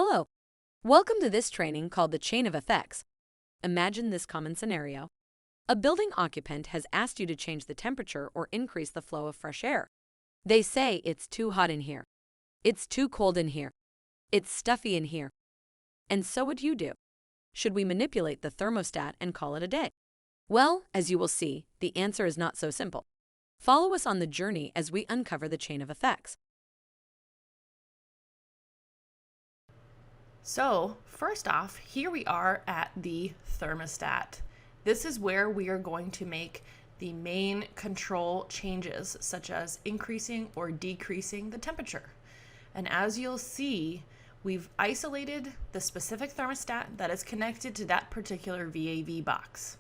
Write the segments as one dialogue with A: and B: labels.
A: Hello. Welcome to this training called the Chain of Effects. Imagine this common scenario. A building occupant has asked you to change the temperature or increase the flow of fresh air. They say it's too hot in here. It's too cold in here. It's stuffy in here. And so what do you do? Should we manipulate the thermostat and call it a day? Well, as you will see, the answer is not so simple. Follow us on the journey as we uncover the chain of effects.
B: So first off, here we are at the thermostat. This is where we are going to make the main control changes, such as increasing or decreasing the temperature. And as you'll see, we've isolated the specific thermostat that is connected to that particular VAV box.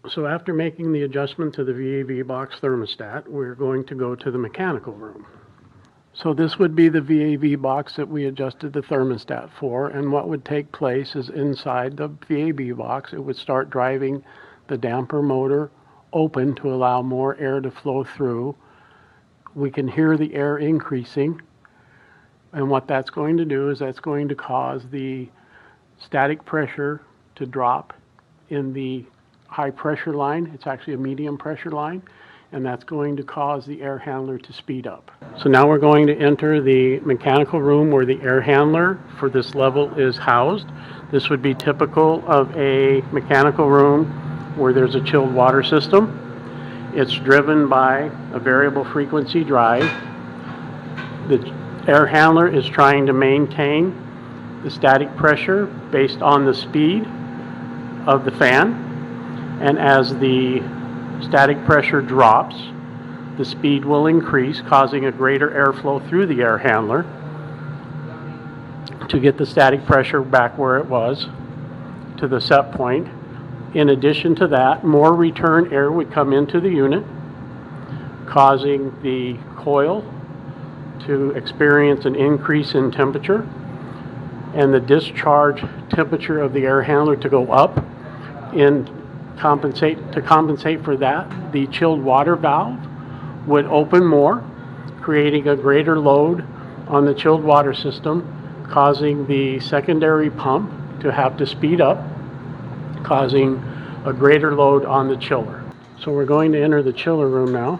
C: So after making the adjustment to the VAV box thermostat, we're going to go to the mechanical room. So this would be the VAV box that we adjusted the thermostat for, and what would take place is inside the VAV box, it would start driving the damper motor open to allow more air to flow through. We can hear the air increasing, and what that's going to do is that's going to cause the static pressure to drop in the high pressure line. It's actually a medium pressure line, and that's going to cause the air handler to speed up. So now we're going to enter the mechanical room where the air handler for this level is housed. This would be typical of a mechanical room where there's a chilled water system. It's driven by a variable frequency drive. The air handler is trying to maintain the static pressure based on the speed of the fan, and as the static pressure drops, the speed will increase, causing a greater airflow through the air handler to get the static pressure back where it was to the set point. In addition to that, more return air would come into the unit, causing the coil to experience an increase in temperature and the discharge temperature of the air handler to go up. To compensate for that, the chilled water valve would open more, creating a greater load on the chilled water system, causing the secondary pump to have to speed up, causing a greater load on the chiller. So we're going to enter the chiller room now.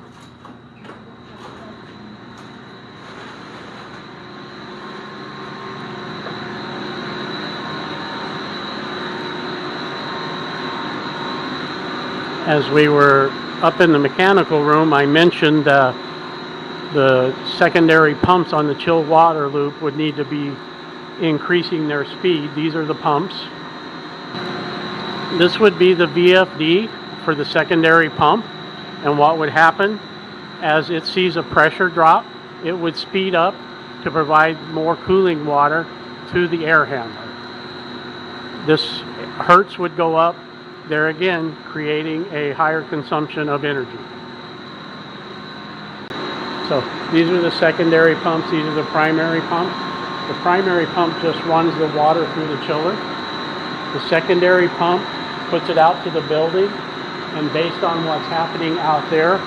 C: As we were up in the mechanical room, I mentioned the secondary pumps on the chilled water loop would need to be increasing their speed. These are the pumps. This would be the VFD for the secondary pump, and what would happen as it sees a pressure drop, it would speed up to provide more cooling water to the air handler. This hertz would go up, there again creating a higher consumption of energy. So these are the secondary pumps, these are the primary pumps. The primary pump just runs the water through the chiller. The secondary pump puts it out to the building, and based on what's happening out there,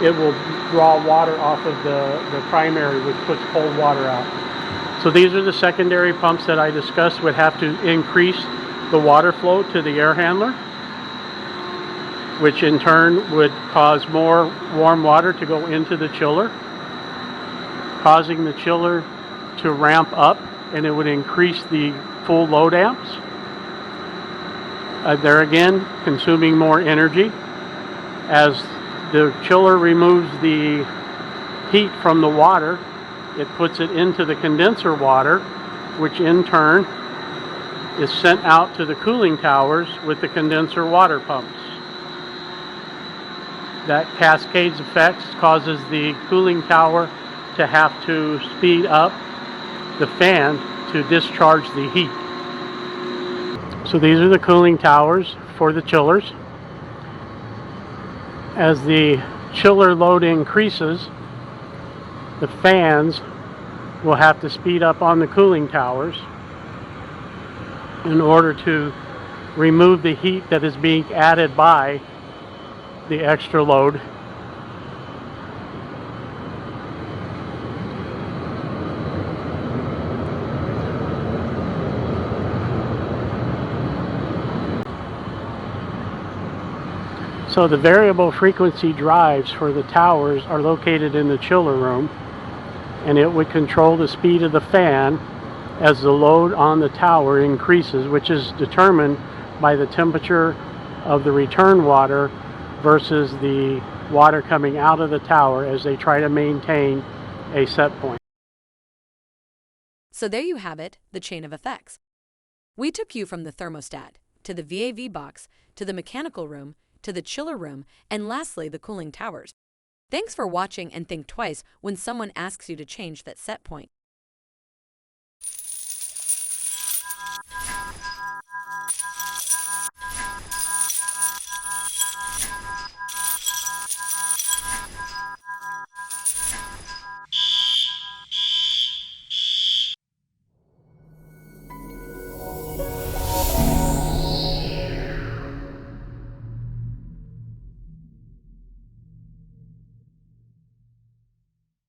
C: it will draw water off of the primary, which puts cold water out. So these are the secondary pumps that I discussed would have to increase the water flow to the air handler, which in turn would cause more warm water to go into the chiller, causing the chiller to ramp up, and it would increase the full load amps. There again, consuming more energy. As the chiller removes the heat from the water, it puts it into the condenser water, which in turn is sent out to the cooling towers with the condenser water pumps. That cascades effects causes the cooling tower to have to speed up the fan to discharge the heat. So these are the cooling towers for the chillers. As the chiller load increases, the fans will have to speed up on the cooling towers in order to remove the heat that is being added by the extra load. So the variable frequency drives for the towers are located in the chiller room, and it would control the speed of the fan as the load on the tower increases, which is determined by the temperature of the return water versus the water coming out of the tower as they try to maintain a set point.
A: So there you have it, the chain of effects. We took you from the thermostat, to the VAV box, to the mechanical room, to the chiller room, and lastly, the cooling towers. Thanks for watching, and think twice when someone asks you to change that set point.